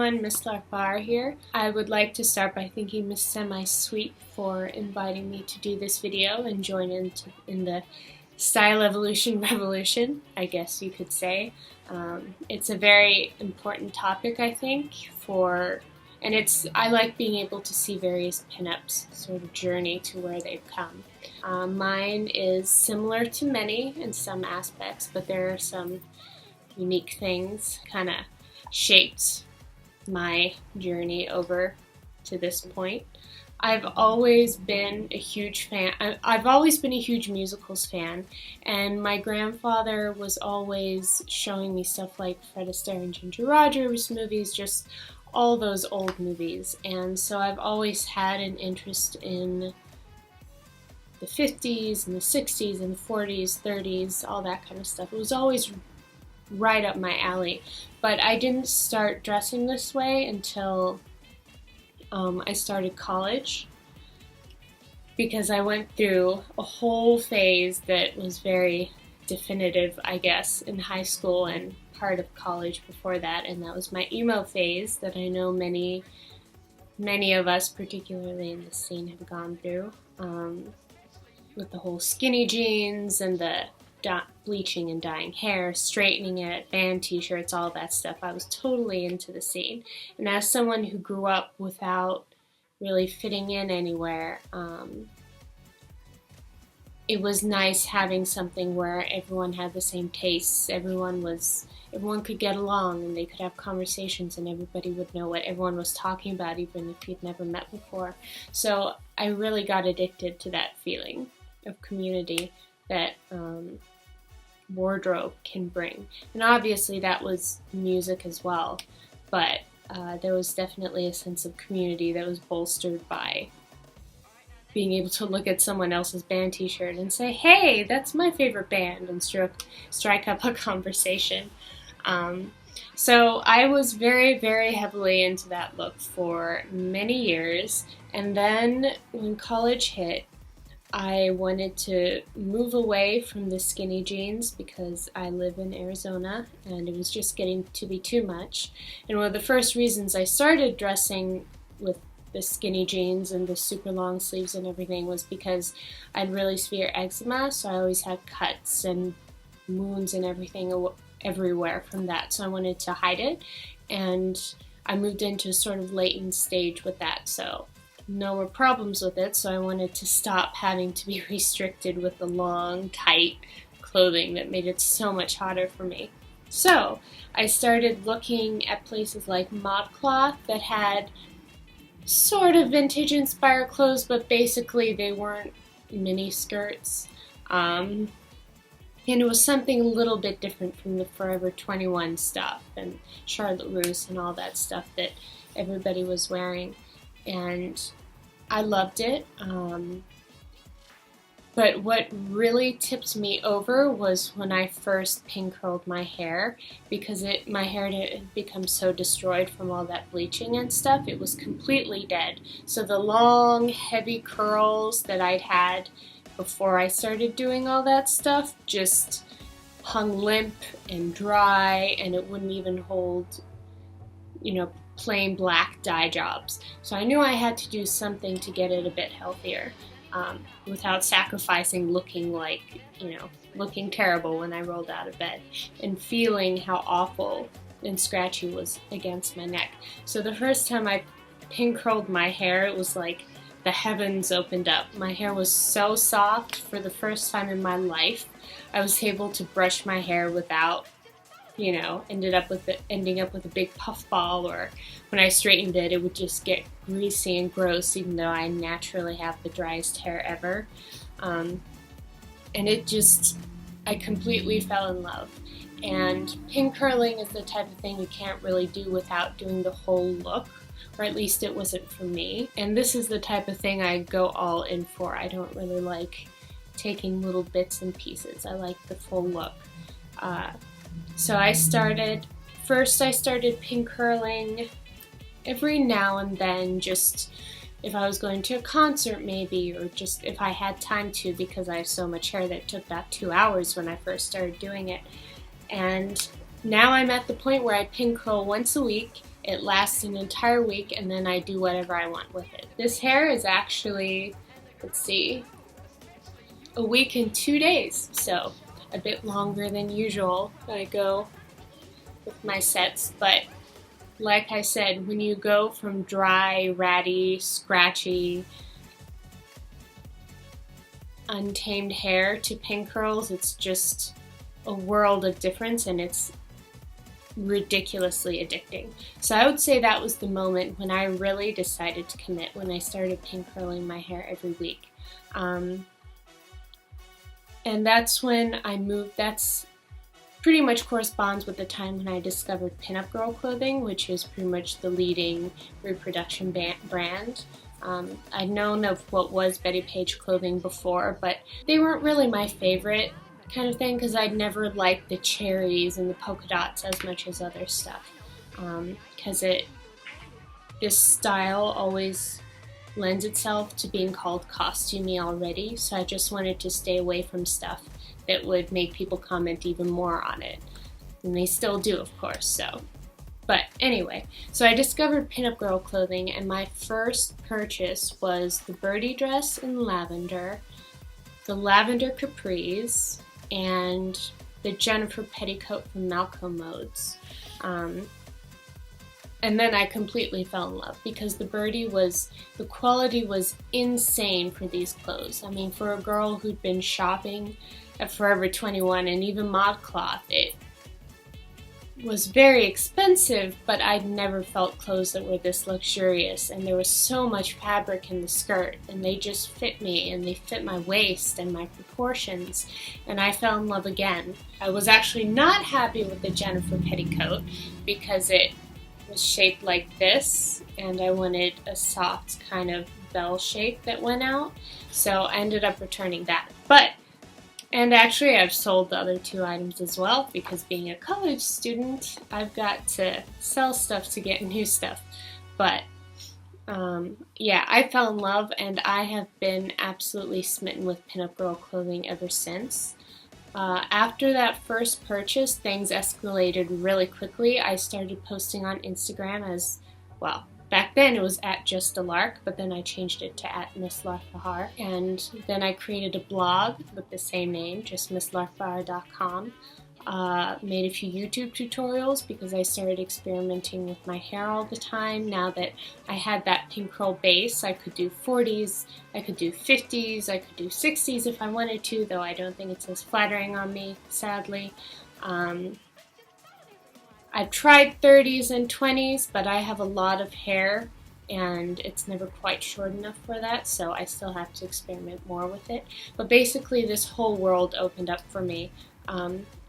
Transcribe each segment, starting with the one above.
everyone, Miss Lark Bahar here. I would like to start by thanking Miss Semi-Sweet for inviting me to do this video and join in the style evolution revolution, I guess you could say. It's a very important topic, I think, I like being able to see various pinups sort of journey to where they've come. Mine is similar to many in some aspects, but there are some unique things kind of shaped my journey over to this point. I've always been a huge fan. I've always been a huge musicals fan, and my grandfather was always showing me stuff like Fred Astaire and Ginger Rogers movies, just all those old movies. And so I've always had an interest in the 50s and the 60s and the 40s, 30s, all that kind of stuff. It was always right up my alley, but I didn't start dressing this way until I started college, because I went through a whole phase that was very definitive, I guess, in high school and part of college before that, and that was my emo phase that I know many of us, particularly in the scene, have gone through, with the whole skinny jeans and the bleaching and dyeing hair, straightening it, band t-shirts, all that stuff. I was totally into the scene. And as someone who grew up without really fitting in anywhere, it was nice having something where everyone had the same tastes, everyone could get along and they could have conversations and everybody would know what everyone was talking about, even if you'd never met before. So I really got addicted to that feeling of community that wardrobe can bring. And obviously that was music as well, but there was definitely a sense of community that was bolstered by being able to look at someone else's band t-shirt and say, hey, that's my favorite band, and strike up a conversation. So I was very, very heavily into that look for many years, and then when college hit, I wanted to move away from the skinny jeans because I live in Arizona and it was just getting to be too much. And one of the first reasons I started dressing with the skinny jeans and the super long sleeves and everything was because I had really severe eczema, so I always had cuts and wounds and everything everywhere from that, so I wanted to hide it, and I moved into a sort of latent stage with that, so no more problems with it, so I wanted to stop having to be restricted with the long, tight clothing that made it so much hotter for me. So I started looking at places like ModCloth that had sort of vintage inspired clothes, but basically they weren't mini skirts. And it was something a little bit different from the Forever 21 stuff and Charlotte Russe and all that stuff that everybody was wearing. And I loved it. But what really tipped me over was when I first pin curled my hair, because my hair had become so destroyed from all that bleaching and stuff. It was completely dead. So the long, heavy curls that I'd had before I started doing all that stuff just hung limp and dry, and it wouldn't even hold, plain black dye jobs. So I knew I had to do something to get it a bit healthier, without sacrificing looking looking terrible when I rolled out of bed and feeling how awful and scratchy it was against my neck. So the first time I pin curled my hair, it was like the heavens opened up. My hair was so soft for the first time in my life. I was able to brush my hair without ending up with a big puff ball, or when I straightened it, it would just get greasy and gross, even though I naturally have the driest hair ever. And I completely fell in love. And pin curling is the type of thing you can't really do without doing the whole look, or at least it wasn't for me. And this is the type of thing I go all in for. I don't really like taking little bits and pieces. I like the full look. So I started pin curling every now and then, just if I was going to a concert maybe, or just if I had time to, because I have so much hair that it took about 2 hours when I first started doing it. And now I'm at the point where I pin curl once a week, It lasts an entire week, and then I do whatever I want with it. This hair is actually, let's see, a week and 2 days, so a bit longer than usual I go with my sets. But like I said, when you go from dry, ratty, scratchy, untamed hair to pin curls, it's just a world of difference, and it's ridiculously addicting. So I would say that was the moment when I really decided to commit, when I started pin curling my hair every week. And that's when I moved. That's pretty much corresponds with the time when I discovered Pinup Girl clothing, which is pretty much the leading reproduction brand. I'd known of what was Betty Page clothing before, but they weren't really my favorite kind of thing, because I'd never liked the cherries and the polka dots as much as other stuff, because this style always lends itself to being called costumey already, so I just wanted to stay away from stuff that would make people comment even more on it, and they still do, of course. So, but anyway, so I discovered Pinup Girl clothing, and my first purchase was the birdie dress in lavender, the lavender capris, and the Jennifer petticoat from Malcolm Modes. And then I completely fell in love, because the quality was insane for these clothes. I mean, for a girl who'd been shopping at Forever 21 and even ModCloth, it was very expensive, but I'd never felt clothes that were this luxurious, and there was so much fabric in the skirt, and they just fit me, and they fit my waist and my proportions, and I fell in love again. I was actually not happy with the Jennifer petticoat, because it was shaped like this, and I wanted a soft kind of bell shape that went out, so I ended up returning that. And actually, I've sold the other 2 items as well, because being a college student, I've got to sell stuff to get new stuff. But yeah, I fell in love, and I have been absolutely smitten with Pinup Girl clothing ever since. After that first purchase, things escalated really quickly. I started posting on Instagram as, well, back then it was at Just a Lark, but then I changed it to at Miss Lark Bahar. And then I created a blog with the same name, just misslarkbahar.com. Made a few YouTube tutorials, because I started experimenting with my hair all the time. Now that I had that pin curl base, I could do 40s, I could do 50s, I could do 60s if I wanted to, though I don't think it's as flattering on me, sadly. I've tried 30s and 20s, but I have a lot of hair, and it's never quite short enough for that, so I still have to experiment more with it. But basically, this whole world opened up for me.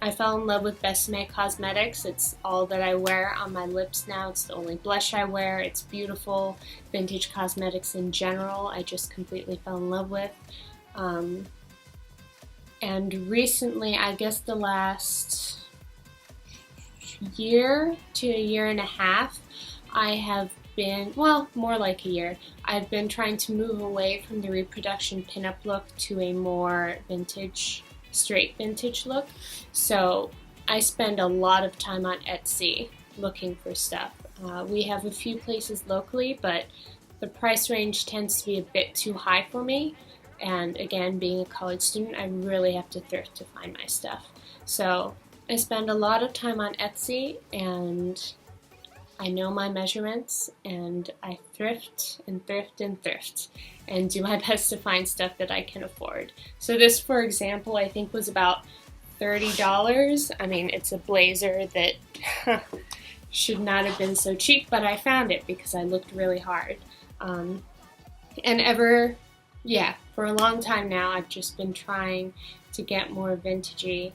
I fell in love with Besame Cosmetics. It's all that I wear on my lips now. It's the only blush I wear. It's beautiful. Vintage cosmetics in general, I just completely fell in love with. And recently, I guess the last year to a year and a half, I have been, well, more like a year, I've been trying to move away from the reproduction pinup look to a more vintage, straight vintage look. So I spend a lot of time on Etsy looking for stuff. We have a few places locally, but the price range tends to be a bit too high for me. And again, being a college student, I really have to thrift to find my stuff. So I spend a lot of time on Etsy, and I know my measurements, and I thrift and thrift and thrift and do my best to find stuff that I can afford. So this, for example, I think was about $30. I mean, it's a blazer that should not have been so cheap, but I found it because I looked really hard. Yeah, for a long time now, I've just been trying to get more vintagey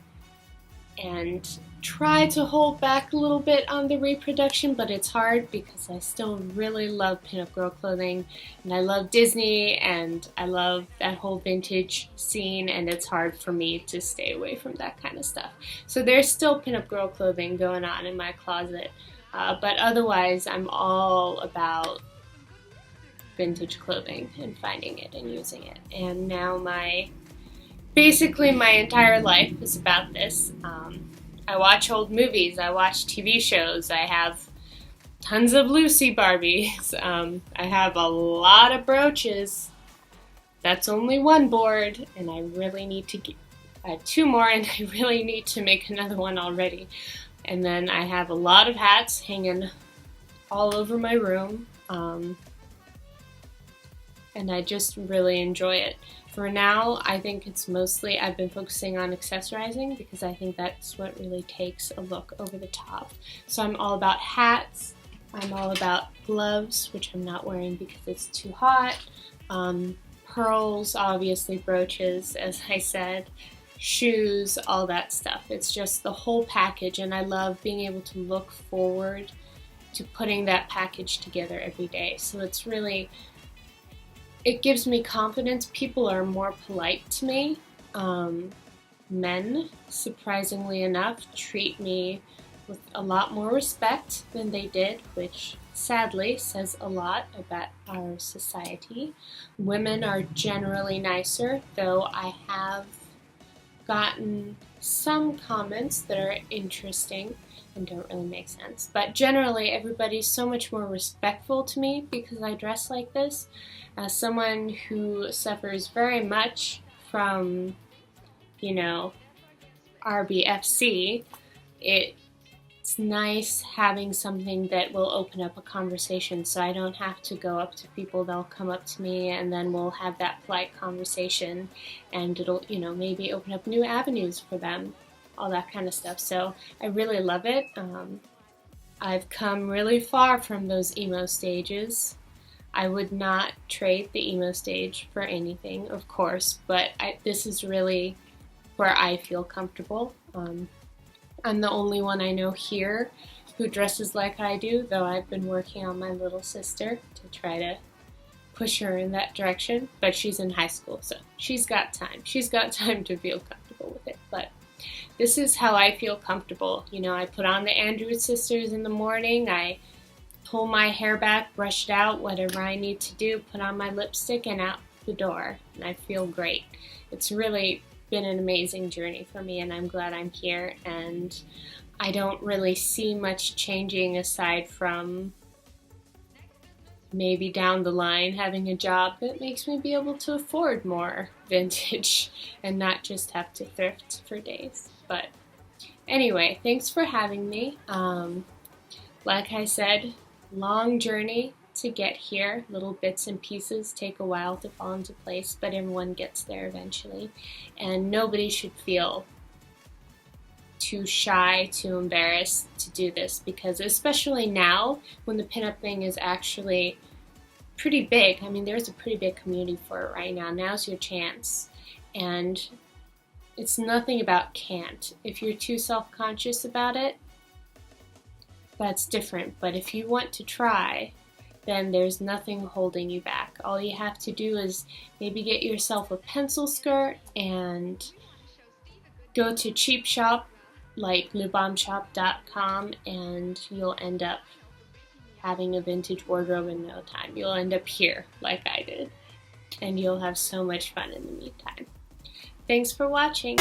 and try to hold back a little bit on the reproduction, but it's hard because I still really love Pinup Girl clothing, and I love Disney, and I love that whole vintage scene, and it's hard for me to stay away from that kind of stuff. So there's still Pinup Girl clothing going on in my closet, but otherwise I'm all about vintage clothing and finding it and using it. And now basically my entire life is about this. I watch old movies, I watch TV shows, I have tons of Lucy Barbies. I have a lot of brooches. That's only one board, and I really need to get two more, and I really need to make another one already. And then I have a lot of hats hanging all over my room, and I just really enjoy it. For now, I think it's mostly, I've been focusing on accessorizing because I think that's what really takes a look over the top. So I'm all about hats, I'm all about gloves, which I'm not wearing because it's too hot, pearls, obviously brooches, as I said, shoes, all that stuff. It's just the whole package, and I love being able to look forward to putting that package together every day. So it's really, it gives me confidence. People are more polite to me. Men, surprisingly enough, treat me with a lot more respect than they did, which sadly says a lot about our society. Women are generally nicer, though I have gotten some comments that are interesting and don't really make sense. But generally, everybody's so much more respectful to me because I dress like this. As someone who suffers very much from, you know, RBFC, it's nice having something that will open up a conversation, so I don't have to go up to people. They'll come up to me and then we'll have that polite conversation, and it'll, you know, maybe open up new avenues for them, all that kind of stuff. So I really love it. I've come really far from those emo stages. I would not trade the emo stage for anything, of course, but this is really where I feel comfortable. I'm the only one I know here who dresses like I do, though I've been working on my little sister to try to push her in that direction, but she's in high school, so she's got time. She's got time to feel comfortable with it, but this is how I feel comfortable. You know, I put on the Andrews Sisters in the morning, I pull my hair back, brush it out, whatever I need to do, put on my lipstick, and out the door, and I feel great. It's really been an amazing journey for me, and I'm glad I'm here, and I don't really see much changing aside from maybe down the line having a job that makes me be able to afford more vintage and not just have to thrift for days. But anyway, thanks for having me. Like I said, long journey to get here. Little bits and pieces take a while to fall into place, but everyone gets there eventually. And nobody should feel too shy, too embarrassed to do this, because especially now when the pinup thing is actually pretty big. I mean, there's a pretty big community for it right now. Now's your chance. And it's nothing about can't. If you're too self-conscious about it, that's different. But if you want to try, then there's nothing holding you back. All you have to do is maybe get yourself a pencil skirt and go to cheap shop like newbombshop.com, and you'll end up having a vintage wardrobe in no time. You'll end up here like I did, and you'll have so much fun in the meantime. Thanks for watching.